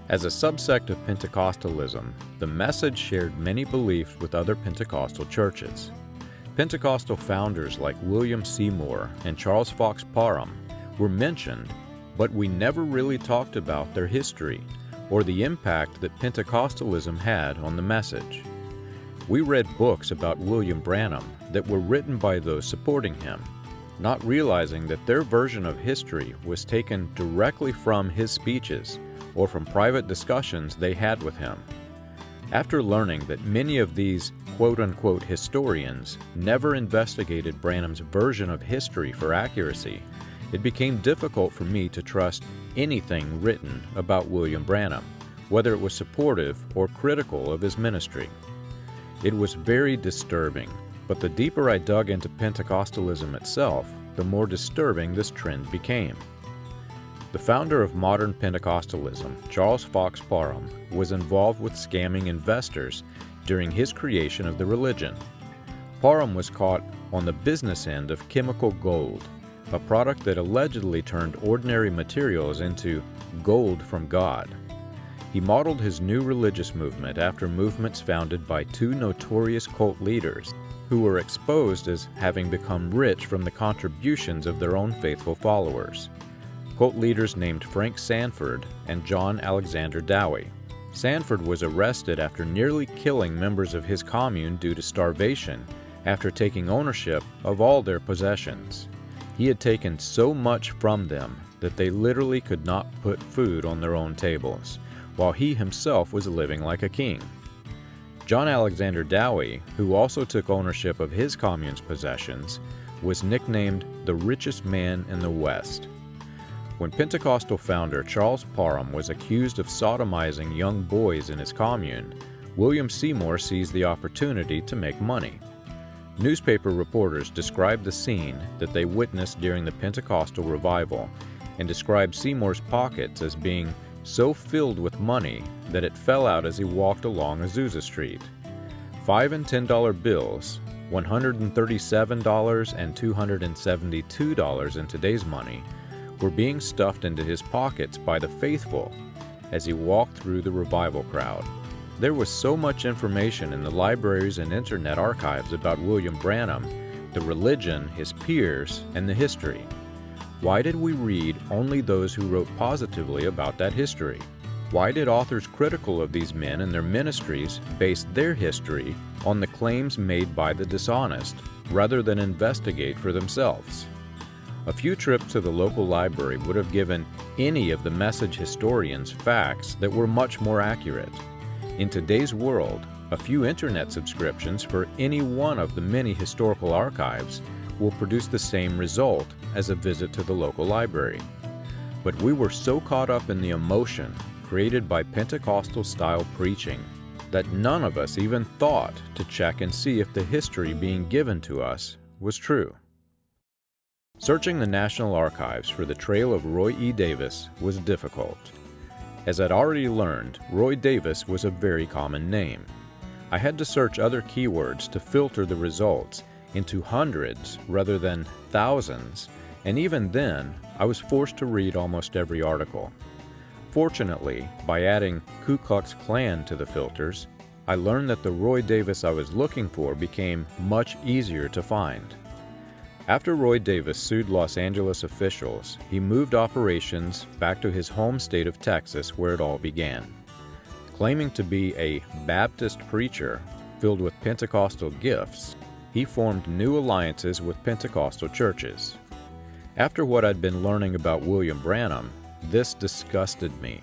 As a subsect of Pentecostalism, the message shared many beliefs with other Pentecostal churches. Pentecostal founders like William Seymour and Charles Fox Parham were mentioned, but we never really talked about their history or the impact that Pentecostalism had on the message. We read books about William Branham that were written by those supporting him, not realizing that their version of history was taken directly from his speeches or from private discussions they had with him. After learning that many of these quote-unquote historians never investigated Branham's version of history for accuracy, it became difficult for me to trust anything written about William Branham, whether it was supportive or critical of his ministry. It was very disturbing, but the deeper I dug into Pentecostalism itself, the more disturbing this trend became. The founder of modern Pentecostalism, Charles Fox Parham, was involved with scamming investors during his creation of the religion. Parham was caught on the business end of chemical gold, a product that allegedly turned ordinary materials into gold from God. He modeled his new religious movement after movements founded by two notorious cult leaders who were exposed as having become rich from the contributions of their own faithful followers. Cult leaders named Frank Sandford and John Alexander Dowie. Sandford was arrested after nearly killing members of his commune due to starvation after taking ownership of all their possessions. He had taken so much from them that they literally could not put food on their own tables, while he himself was living like a king. John Alexander Dowie, who also took ownership of his commune's possessions, was nicknamed the richest man in the West. When Pentecostal founder Charles Parham was accused of sodomizing young boys in his commune, William Seymour seized the opportunity to make money. Newspaper reporters described the scene that they witnessed during the Pentecostal revival and described Seymour's pockets as being so filled with money that it fell out as he walked along Azusa Street. $5 and $10 bills, $137 and $272 in today's money, were being stuffed into his pockets by the faithful as he walked through the revival crowd. There was so much information in the libraries and internet archives about William Branham, the religion, his peers, and the history. Why did we read only those who wrote positively about that history? Why did authors critical of these men and their ministries base their history on the claims made by the dishonest, rather than investigate for themselves? A few trips to the local library would have given any of the message historians facts that were much more accurate. In today's world, a few internet subscriptions for any one of the many historical archives will produce the same result as a visit to the local library. But we were so caught up in the emotion created by Pentecostal-style preaching that none of us even thought to check and see if the history being given to us was true. Searching the National Archives for the trail of Roy E. Davis was difficult. As I'd already learned, Roy Davis was a very common name. I had to search other keywords to filter the results into hundreds rather than thousands, and even then, I was forced to read almost every article. Fortunately, by adding Ku Klux Klan to the filters, I learned that the Roy Davis I was looking for became much easier to find. After Roy Davis sued Los Angeles officials, he moved operations back to his home state of Texas, where it all began. Claiming to be a Baptist preacher filled with Pentecostal gifts, he formed new alliances with Pentecostal churches. After what I'd been learning about William Branham, this disgusted me.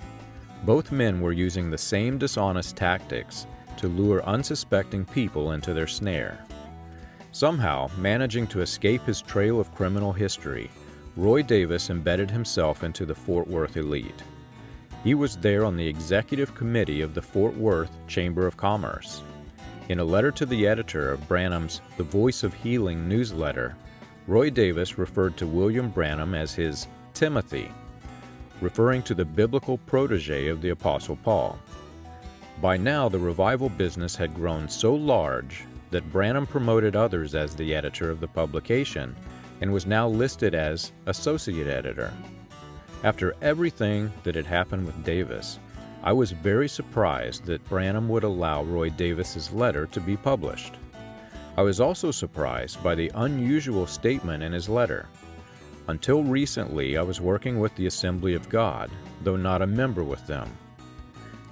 Both men were using the same dishonest tactics to lure unsuspecting people into their snare. Somehow, managing to escape his trail of criminal history, Roy Davis embedded himself into the Fort Worth elite. He was there on the executive committee of the Fort Worth Chamber of Commerce. In a letter to the editor of Branham's The Voice of Healing newsletter, Roy Davis referred to William Branham as his Timothy, referring to the biblical protege of the Apostle Paul. By now, the revival business had grown so large that Branham promoted others as the editor of the publication and was now listed as associate editor. After everything that had happened with Davis, I was very surprised that Branham would allow Roy Davis's letter to be published. I was also surprised by the unusual statement in his letter. Until recently, I was working with the Assembly of God, though not a member with them.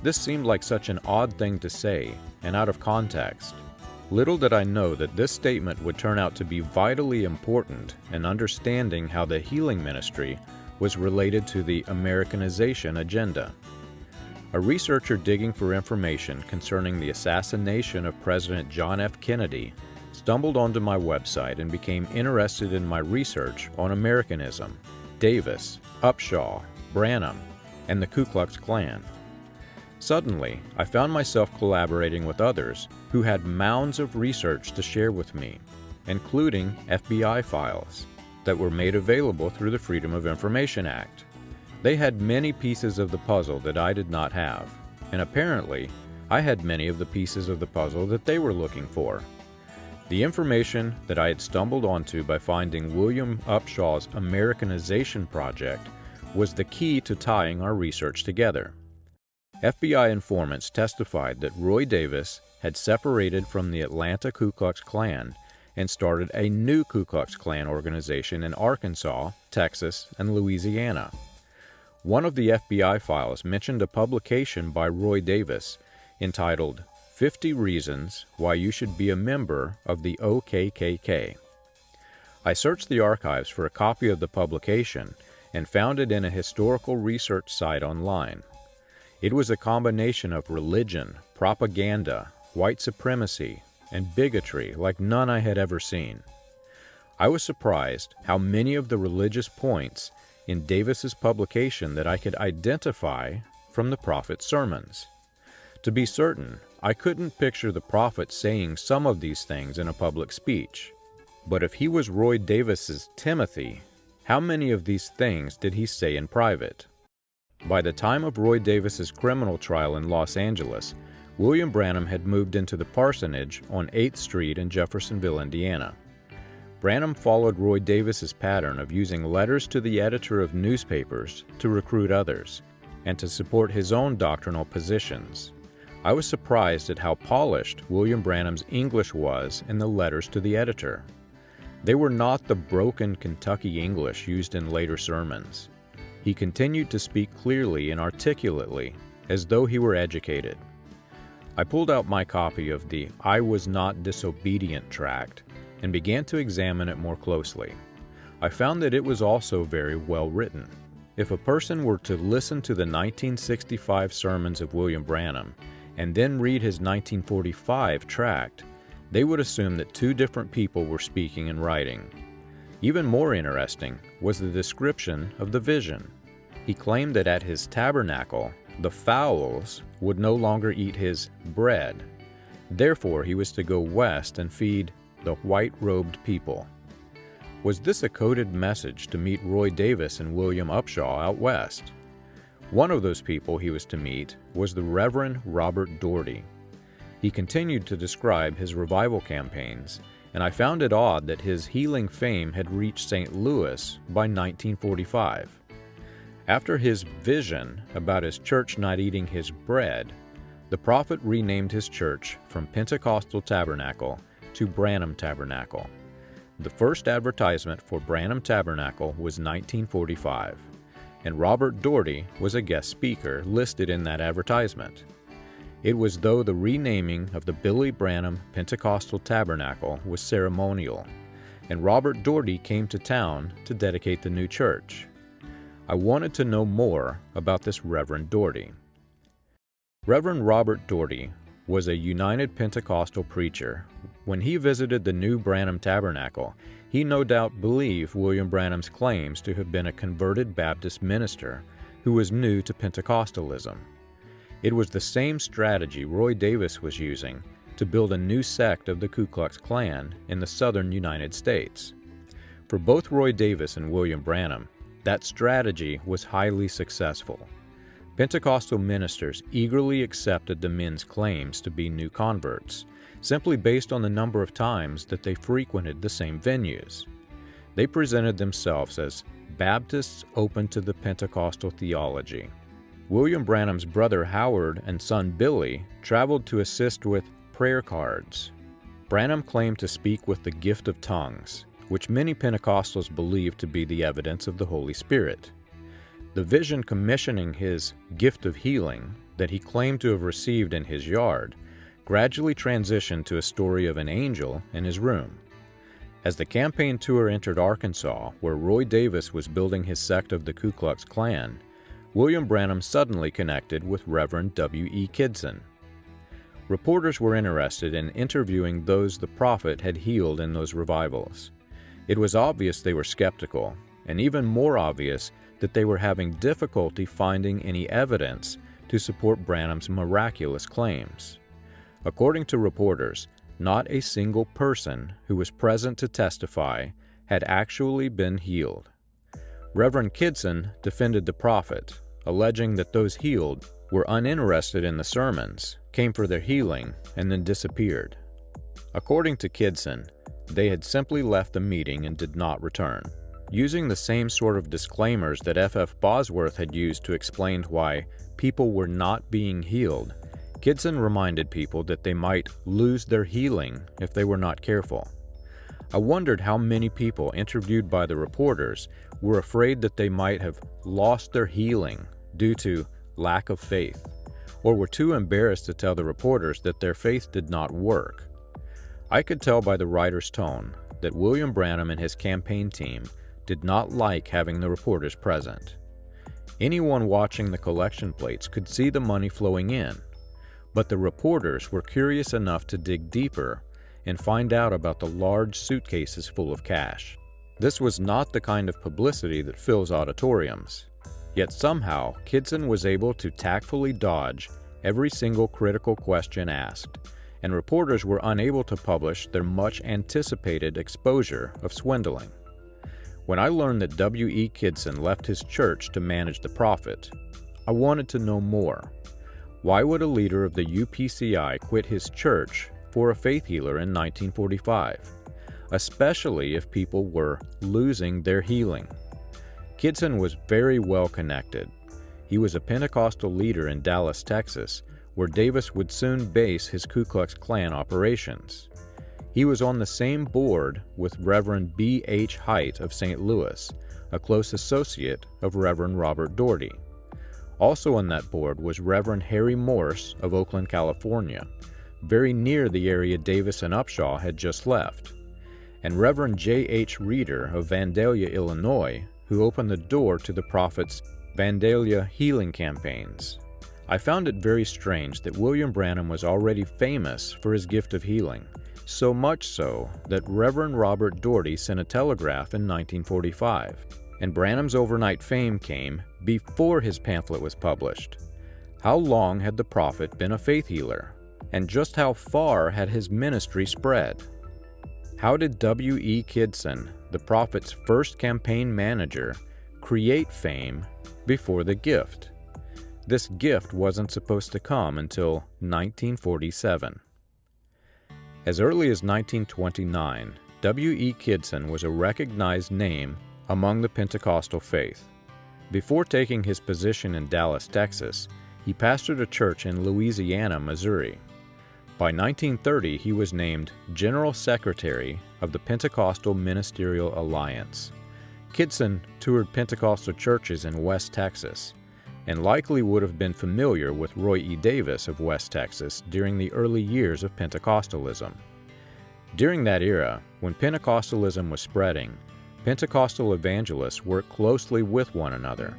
This seemed like such an odd thing to say, and out of context. Little did I know that this statement would turn out to be vitally important in understanding how the healing ministry was related to the Americanization agenda. A researcher digging for information concerning the assassination of President John F. Kennedy stumbled onto my website and became interested in my research on Americanism, Davis, Upshaw, Branham, and the Ku Klux Klan. Suddenly, I found myself collaborating with others who had mounds of research to share with me, including FBI files that were made available through the Freedom of Information Act. They had many pieces of the puzzle that I did not have, and apparently, I had many of the pieces of the puzzle that they were looking for. The information that I had stumbled onto by finding William Upshaw's Americanization project was the key to tying our research together. FBI informants testified that Roy Davis had separated from the Atlanta Ku Klux Klan and started a new Ku Klux Klan organization in Arkansas, Texas, and Louisiana. One of the FBI files mentioned a publication by Roy Davis entitled 50 Reasons Why You Should Be a Member of the OKKK. I searched the archives for a copy of the publication and found it in a historical research site online. It was a combination of religion, propaganda, white supremacy, and bigotry like none I had ever seen. I was surprised how many of the religious points in Davis's publication that I could identify from the prophet's sermons. To be certain, I couldn't picture the prophet saying some of these things in a public speech. But if he was Roy Davis's Timothy, how many of these things did he say in private? By the time of Roy Davis's criminal trial in Los Angeles, William Branham had moved into the parsonage on 8th Street in Jeffersonville, Indiana. Branham followed Roy Davis's pattern of using letters to the editor of newspapers to recruit others and to support his own doctrinal positions. I was surprised at how polished William Branham's English was in the letters to the editor. They were not the broken Kentucky English used in later sermons. He continued to speak clearly and articulately, as though he were educated. I pulled out my copy of the I Was Not Disobedient tract and began to examine it more closely. I found that it was also very well written. If a person were to listen to the 1965 sermons of William Branham and then read his 1945 tract, they would assume that two different people were speaking and writing. Even more interesting was the description of the vision. He claimed that at his tabernacle, the fowls would no longer eat his bread. Therefore, he was to go west and feed the white-robed people. Was this a coded message to meet Roy Davis and William Upshaw out west? One of those people he was to meet was the Reverend Robert Daugherty. He continued to describe his revival campaigns, and I found it odd that his healing fame had reached St. Louis by 1945. After his vision about his church not eating his bread, the prophet renamed his church from Pentecostal Tabernacle to Branham Tabernacle. The first advertisement for Branham Tabernacle was 1945, and Robert Daugherty was a guest speaker listed in that advertisement. It was though the renaming of the Billy Branham Pentecostal Tabernacle was ceremonial, and Robert Daugherty came to town to dedicate the new church. I wanted to know more about this Reverend Daugherty. Reverend Robert Daugherty was a United Pentecostal preacher. When he visited the new Branham Tabernacle, he no doubt believed William Branham's claims to have been a converted Baptist minister who was new to Pentecostalism. It was the same strategy Roy Davis was using to build a new sect of the Ku Klux Klan in the southern United States. For both Roy Davis and William Branham, that strategy was highly successful. Pentecostal ministers eagerly accepted the men's claims to be new converts, simply based on the number of times that they frequented the same venues. They presented themselves as Baptists open to the Pentecostal theology. William Branham's brother Howard and son Billy traveled to assist with prayer cards. Branham claimed to speak with the gift of tongues, which many Pentecostals believed to be the evidence of the Holy Spirit. The vision commissioning his gift of healing that he claimed to have received in his yard gradually transitioned to a story of an angel in his room. As the campaign tour entered Arkansas, where Roy Davis was building his sect of the Ku Klux Klan, William Branham suddenly connected with Reverend W.E. Kidson. Reporters were interested in interviewing those the prophet had healed in those revivals. It was obvious they were skeptical, and even more obvious that they were having difficulty finding any evidence to support Branham's miraculous claims. According to reporters, not a single person who was present to testify had actually been healed. Reverend Kidson defended the prophet, alleging that those healed were uninterested in the sermons, came for their healing, and then disappeared. According to Kidson, they had simply left the meeting and did not return. Using the same sort of disclaimers that F.F. Bosworth had used to explain why people were not being healed, Kidson reminded people that they might lose their healing if they were not careful. I wondered how many people interviewed by the reporters were afraid that they might have lost their healing due to lack of faith, or were too embarrassed to tell the reporters that their faith did not work. I could tell by the writer's tone that William Branham and his campaign team did not like having the reporters present. Anyone watching the collection plates could see the money flowing in, but the reporters were curious enough to dig deeper and find out about the large suitcases full of cash. This was not the kind of publicity that fills auditoriums, yet somehow Kidson was able to tactfully dodge every single critical question asked, and reporters were unable to publish their much anticipated exposure of swindling. When I learned that W.E. Kidson left his church to manage the prophet, I wanted to know more. Why would a leader of the UPCI quit his church for a faith healer in 1945, especially if people were losing their healing? Kidson was very well connected. He was a Pentecostal leader in Dallas, Texas, where Davis would soon base his Ku Klux Klan operations. He was on the same board with Reverend B. H. Hite of St. Louis, a close associate of Reverend Robert Daugherty. Also on that board was Reverend Harry Morse of Oakland, California, very near the area Davis and Upshaw had just left, and Reverend J. H. Reeter of Vandalia, Illinois, who opened the door to the prophet's Vandalia healing campaigns. I found it very strange that William Branham was already famous for his gift of healing, so much so that Reverend Robert Daugherty sent a telegraph in 1945, and Branham's overnight fame came before his pamphlet was published. How long had the prophet been a faith healer, and just how far had his ministry spread? How did W.E. Kidson, the prophet's first campaign manager, create fame before the gift? This gift wasn't supposed to come until 1947. As early as 1929, W.E. Kidson was a recognized name among the Pentecostal faith. Before taking his position in Dallas, Texas, he pastored a church in Louisiana, Missouri. By 1930, he was named General Secretary of the Pentecostal Ministerial Alliance. Kidson toured Pentecostal churches in West Texas, and likely would have been familiar with Roy E. Davis of West Texas during the early years of Pentecostalism. During that era, when Pentecostalism was spreading, Pentecostal evangelists worked closely with one another.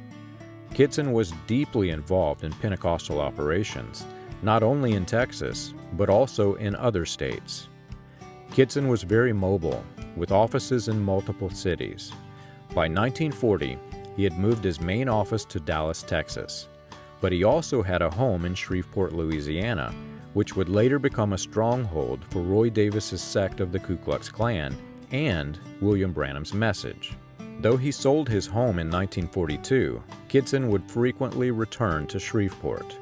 Kidson was deeply involved in Pentecostal operations, not only in Texas, but also in other states. Kidson was very mobile, with offices in multiple cities. By 1940, he had moved his main office to Dallas, Texas, but he also had a home in Shreveport, Louisiana, which would later become a stronghold for Roy Davis's sect of the Ku Klux Klan and William Branham's message. Though he sold his home in 1942, Kidson would frequently return to Shreveport.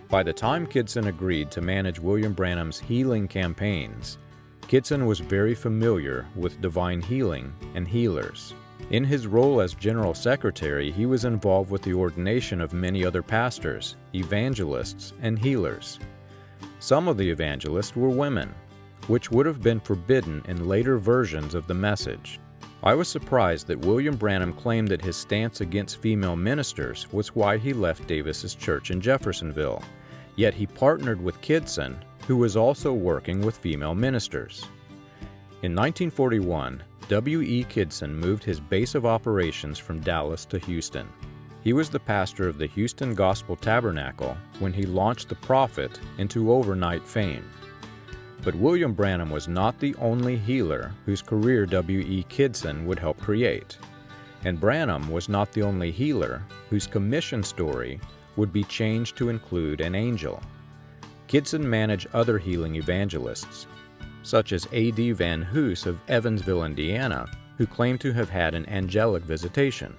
By the time Kidson agreed to manage William Branham's healing campaigns, Kidson was very familiar with divine healing and healers. In his role as general secretary, he was involved with the ordination of many other pastors, evangelists, and healers. Some of the evangelists were women, which would have been forbidden in later versions of the message. I was surprised that William Branham claimed that his stance against female ministers was why he left Davis's church in Jeffersonville, yet he partnered with Kidson, who was also working with female ministers. In 1941, W.E. Kidson moved his base of operations from Dallas to Houston. He was the pastor of the Houston Gospel Tabernacle when he launched the Prophet into overnight fame. But William Branham was not the only healer whose career W.E. Kidson would help create. And Branham was not the only healer whose commission story would be changed to include an angel. Kidson managed other healing evangelists, such as A.D. Van Hoos of Evansville, Indiana, who claimed to have had an angelic visitation.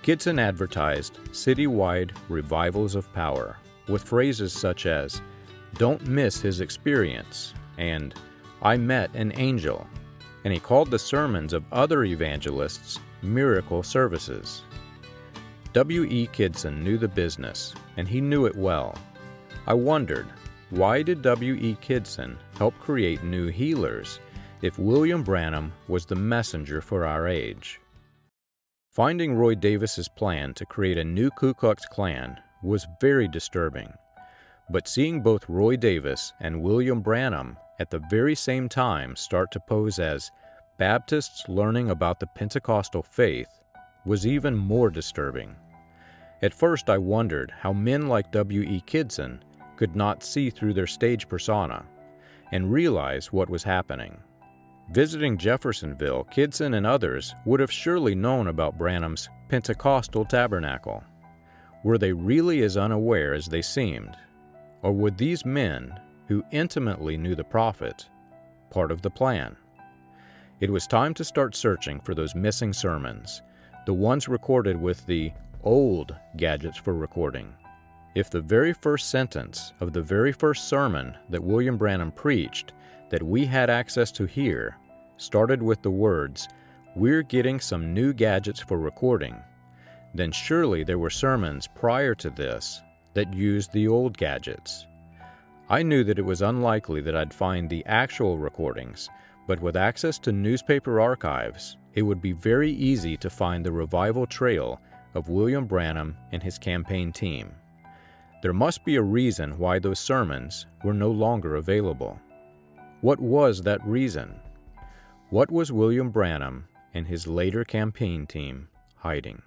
Kidson advertised citywide revivals of power with phrases such as, "Don't miss his experience," and "I met an angel," and he called the sermons of other evangelists miracle services. W.E. Kidson knew the business, and he knew it well. I wondered, why did W.E. Kidson help create new healers if William Branham was the messenger for our age? Finding Roy Davis's plan to create a new Ku Klux Klan was very disturbing, but seeing both Roy Davis and William Branham at the very same time start to pose as Baptists learning about the Pentecostal faith was even more disturbing. At first I wondered how men like W.E. Kidson could not see through their stage persona and realize what was happening. Visiting Jeffersonville, Kidson and others would have surely known about Branham's Pentecostal Tabernacle. Were they really as unaware as they seemed? Or were these men, who intimately knew the prophet, part of the plan? It was time to start searching for those missing sermons, the ones recorded with the old gadgets for recording. If the very first sentence of the very first sermon that William Branham preached that we had access to hear started with the words, "We're getting some new gadgets for recording," then surely there were sermons prior to this that used the old gadgets. I knew that it was unlikely that I'd find the actual recordings, but with access to newspaper archives, it would be very easy to find the revival trail of William Branham and his campaign team. There must be a reason why those sermons were no longer available. What was that reason? What was William Branham and his later campaign team hiding?